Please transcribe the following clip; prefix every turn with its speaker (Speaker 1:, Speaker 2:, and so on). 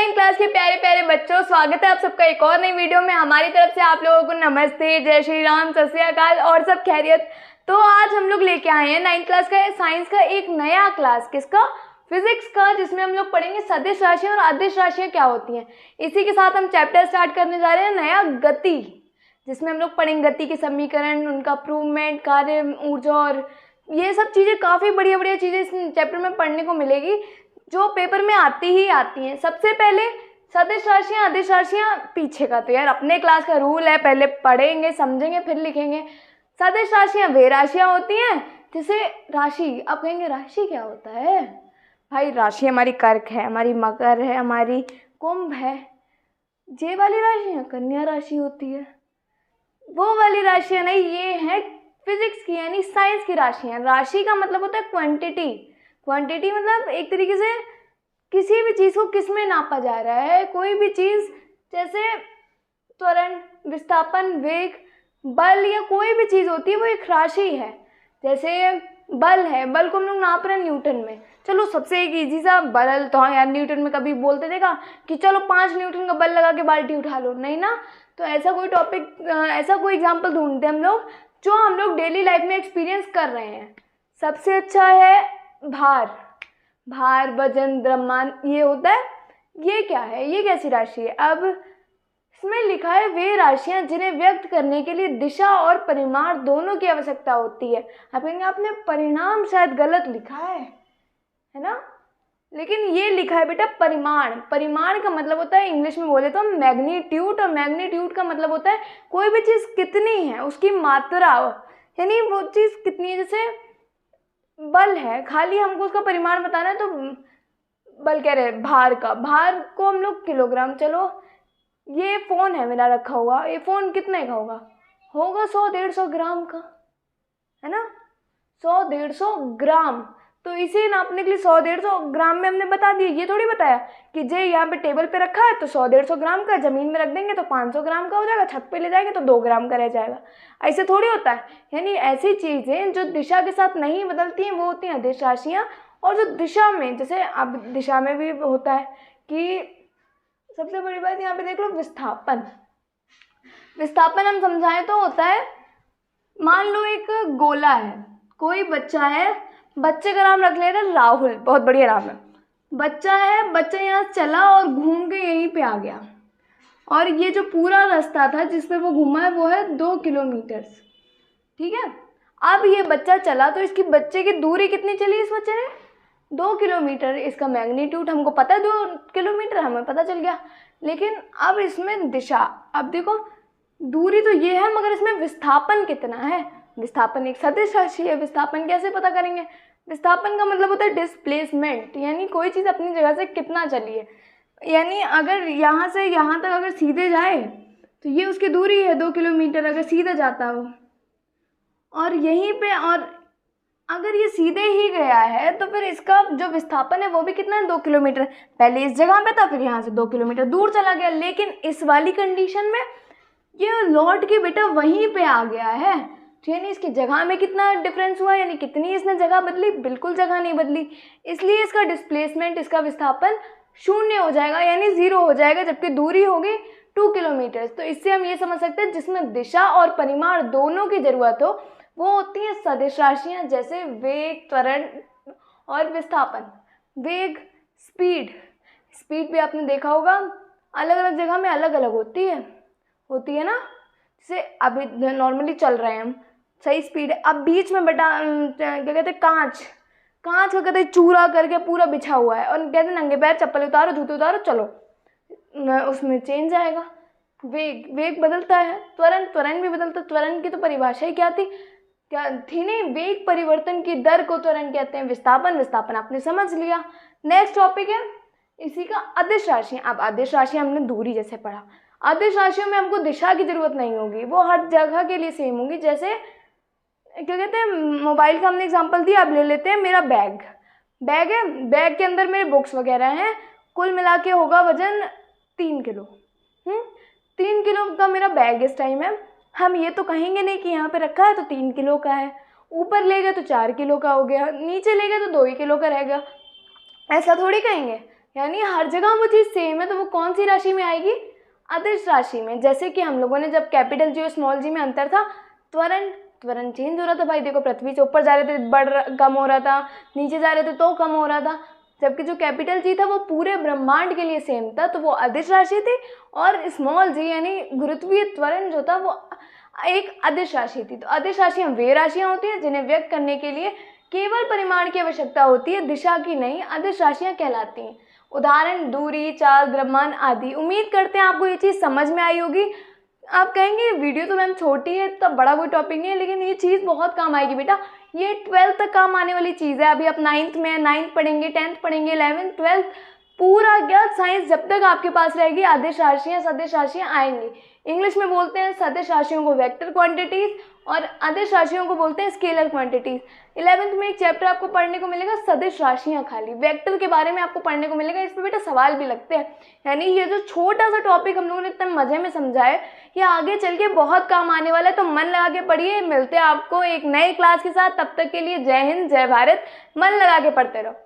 Speaker 1: 9th class के प्यारे प्यारे बच्चों, स्वागत है आप सबका एक और नई वीडियो में। हमारी तरफ से आप लोगों को नमस्ते, जय श्री राम, सत श्री अकाल और सब खैरियत। तो आज हम लोग लेके आए हैं 9th क्लास का साइंस का एक नया क्लास, किसका? फिजिक्स का, जिसमें हम लोग पढ़ेंगे सदिश राशियां और अदिश राशियां क्या होती हैं। इसी के साथ हम चैप्टर स्टार्ट करने जा रहे हैं नया, गति, जिसमें हम लोग पढ़ेंगे गति के समीकरण, उनका प्रूवमेंट, कार्य, ऊर्जा और ये सब चीज़ें, काफ़ी बढ़िया बढ़िया चीज़ें इस चैप्टर में पढ़ने को मिलेगी जो पेपर में आती ही आती हैं। सबसे पहले सदिश राशियां अदिश राशियां पीछे का तो यार अपने क्लास का रूल है, पहले पढ़ेंगे समझेंगे फिर लिखेंगे। सदिश राशियां वे राशियां होती हैं जैसे राशि। आप कहेंगे राशि क्या होता है? भाई राशि हमारी कर्क है, हमारी मकर है, हमारी कुंभ है। जे वाली राशियां कन्या राशि होती है, वो वाली राशियां नहीं, ये है फिजिक्स की यानी साइंस की राशियां। राशि का मतलब होता है क्वांटिटी। क्वांटिटी मतलब एक तरीके से किसी भी चीज़ को किस में नापा जा रहा है। कोई भी चीज़ जैसे त्वरण, विस्थापन, वेग, बल या कोई भी चीज़ होती है वो एक राशि है। जैसे बल है, बल को हम लोग नाप रहे हैं न्यूटन में। चलो सबसे एक इजी सा बल तो हाँ यार, न्यूटन में कभी बोलते देखा कि चलो 5 न्यूटन का बल लगा के बाल्टी उठा लो, नहीं ना। तो ऐसा कोई टॉपिक, ऐसा कोई एग्जाम्पल ढूंढते हम लोग जो हम लोग डेली लाइफ में एक्सपीरियंस कर रहे हैं। सबसे अच्छा है भार। भार, वजन, द्रव्यमान, ये होता है। ये क्या है? ये कैसी राशि है? अब इसमें लिखा है वे राशियां जिन्हें व्यक्त करने के लिए दिशा और परिमाण दोनों की आवश्यकता होती है। आप कहेंगे आपने परिणाम शायद गलत लिखा है ना, लेकिन ये लिखा है बेटा परिमाण। परिमाण का मतलब होता है इंग्लिश में बोले तो मैग्नीट्यूड, और मैग्नीट्यूड का मतलब होता है कोई भी चीज़ कितनी है, उसकी मात्रा, यानी वो चीज़ कितनी है। जैसे बल है, खाली हमको उसका परिमाण बताना है तो बल कह रहे भार का, भार को हम लोग किलोग्राम। चलो ये फ़ोन है मेरा रखा हुआ, ये फ़ोन कितने का होगा? 100-150 ग्राम का, है ना। 100-150 ग्राम, तो इसे नापने के लिए 100-150 ग्राम में हमने बता दिया। ये थोड़ी बताया कि जे यहाँ पे टेबल पे रखा है तो 100-150 ग्राम का, ज़मीन में रख देंगे तो 500 ग्राम का हो जाएगा, छत पे ले जाएंगे तो 2 ग्राम का रह जाएगा। ऐसे थोड़ी होता है। यानी ऐसी चीज़ें जो दिशा के साथ नहीं बदलती हैं वो होती हैं अदिश राशियाँ। और जो दिशा में, जैसे अब दिशा में भी होता है कि सबसे बड़ी बात यहाँ पे देख लो विस्थापन। विस्थापन हम समझाएं तो होता है, मान लो एक गोला है, कोई बच्चा है, बच्चे का नाम रख ले रहे राहुल, बहुत बढ़िया नाम है। बच्चा है, बच्चा यहाँ चला और घूम के यहीं पे आ गया, और ये जो पूरा रास्ता था जिसमें वो घूमा है वो है 2 किलोमीटर, ठीक है। अब ये बच्चा चला तो इसकी बच्चे की दूरी कितनी चली इस बच्चे ने? 2 किलोमीटर। इसका मैग्नीट्यूड हमको पता है 2 किलोमीटर, हमें पता चल गया। लेकिन अब इसमें दिशा, अब देखो दूरी तो ये है मगर इसमें विस्थापन कितना है? विस्थापन एक सदिश राशि है, विस्थापन कैसे पता करेंगे? विस्थापन का मतलब होता है डिस्प्लेसमेंट, यानी कोई चीज़ अपनी जगह से कितना चली है। यानी अगर यहाँ से यहाँ तक अगर सीधे जाए तो ये उसकी दूरी है 2 किलोमीटर, अगर सीधे जाता हो। और यहीं पे, और अगर ये सीधे ही गया है तो फिर इसका जो विस्थापन है वो भी कितना है? 2 किलोमीटर। पहले इस जगह पे था, फिर यहाँ से 2 किलोमीटर दूर चला गया। लेकिन इस वाली कंडीशन में ये लौट के बेटा वहीं पे आ गया है, यानी इसकी जगह में कितना डिफरेंस हुआ, यानी कितनी इसने जगह बदली? बिल्कुल जगह नहीं बदली। इसलिए इसका डिस्प्लेसमेंट, इसका विस्थापन 0 हो जाएगा, यानी 0 हो जाएगा, जबकि दूरी होगी 2 किलोमीटर। तो इससे हम ये समझ सकते हैं जिसमें दिशा और परिमाण दोनों की जरूरत हो वो होती हैं सदिश राशियाँ, जैसे वेग, त्वरण और विस्थापन। वेग, स्पीड, स्पीड भी आपने देखा होगा अलग अलग जगह में अलग अलग होती है ना। जैसे अभी नॉर्मली चल रहे हैं हम, सही स्पीड है। अब बीच में बेटा क्या कहते हैं, कांच को कहते हैं चूरा करके पूरा बिछा हुआ है, और कहते हैं नंगे पैर चप्पल उतारो, जूते उतारो, चलो, उसमें चेंज आएगा। वेग बदलता है, त्वरण भी बदलता है। त्वरण की तो परिभाषा ही क्या थी नहीं, वेग परिवर्तन की दर को त्वरण कहते हैं। विस्थापन आपने समझ लिया। नेक्स्ट टॉपिक है इसी का अदिश राशियाँ। अब अदिश राशियाँ हमने दूरी जैसे पढ़ा, अदिश राशियों में हमको दिशा की जरूरत नहीं होगी, वो हर जगह के लिए सेम होगी। जैसे क्या कहते हैं, मोबाइल का हमने एग्जांपल दिया, अब ले लेते हैं मेरा बैग है, बैग के अंदर मेरे बुक्स वगैरह हैं, कुल मिला के होगा वजन 3 किलो। 3 किलो का मेरा बैग इस टाइम है। हम ये तो कहेंगे नहीं कि यहाँ पे रखा है तो 3 किलो का है, ऊपर ले गए तो 4 किलो का हो गया, नीचे ले गए तो 2 ही किलो का रहेगा, ऐसा थोड़ी कहेंगे। यानी हर जगह वो चीज़ सेम है, तो वो कौन सी राशि में आएगी? अदिश राशि में। जैसे कि हम लोगों ने जब कैपिटल जी और स्मॉल जी में अंतर था, त्वरण चेंज हो रहा था भाई। देखो, पृथ्वी से ऊपर जा रहे थे कम हो रहा था, नीचे जा रहे थे तो कम हो रहा था। जबकि जो कैपिटल जी था वो पूरे ब्रह्मांड के लिए सेम था, तो वो अदिश राशि थी। और स्मॉल जी यानी गुरुत्वीय त्वरण जो था वो एक अदिश राशि थी। तो अदिश राशियाँ वे राशियाँ होती हैं जिन्हें व्यक्त करने के लिए केवल परिमाण की आवश्यकता होती है, दिशा की नहीं। अदिश राशियाँ कहलाती हैं। उदाहरण दूरी, चाल, द्रव्यमान आदि। उम्मीद करते हैं आपको ये चीज़ समझ में आई होगी। आप कहेंगे वीडियो तो मैम छोटी है, तब बड़ा कोई टॉपिक नहीं है, लेकिन ये चीज़ बहुत काम आएगी बेटा। ये 12th तक काम आने वाली चीज़ है। अभी आप 9th में, 9th पढ़ेंगे, 10th पढ़ेंगे, 11th 12th, पूरा ज्ञात साइंस जब तक आपके पास रहेगी, अदिश राशियाँ सदिश राशियाँ आएंगी। इंग्लिश में बोलते हैं सदिश राशियों को वेक्टर क्वांटिटीज और अदिश राशियों को बोलते हैं स्केलर क्वांटिटीज। 11th में एक चैप्टर आपको पढ़ने को मिलेगा सदिश राशियाँ, खाली वेक्टर के बारे में आपको पढ़ने को मिलेगा। इस पर बेटा सवाल भी लगते हैं। यानी ये जो छोटा सा टॉपिक हम लोगों ने इतने मजे में समझा है, ये आगे चल के बहुत काम आने वाला है। तो मन लगा के पढ़िए। मिलते हैं आपको एक नए क्लास के साथ। तब तक के लिए जय हिंद, जय भारत। मन लगा के पढ़ते रहो।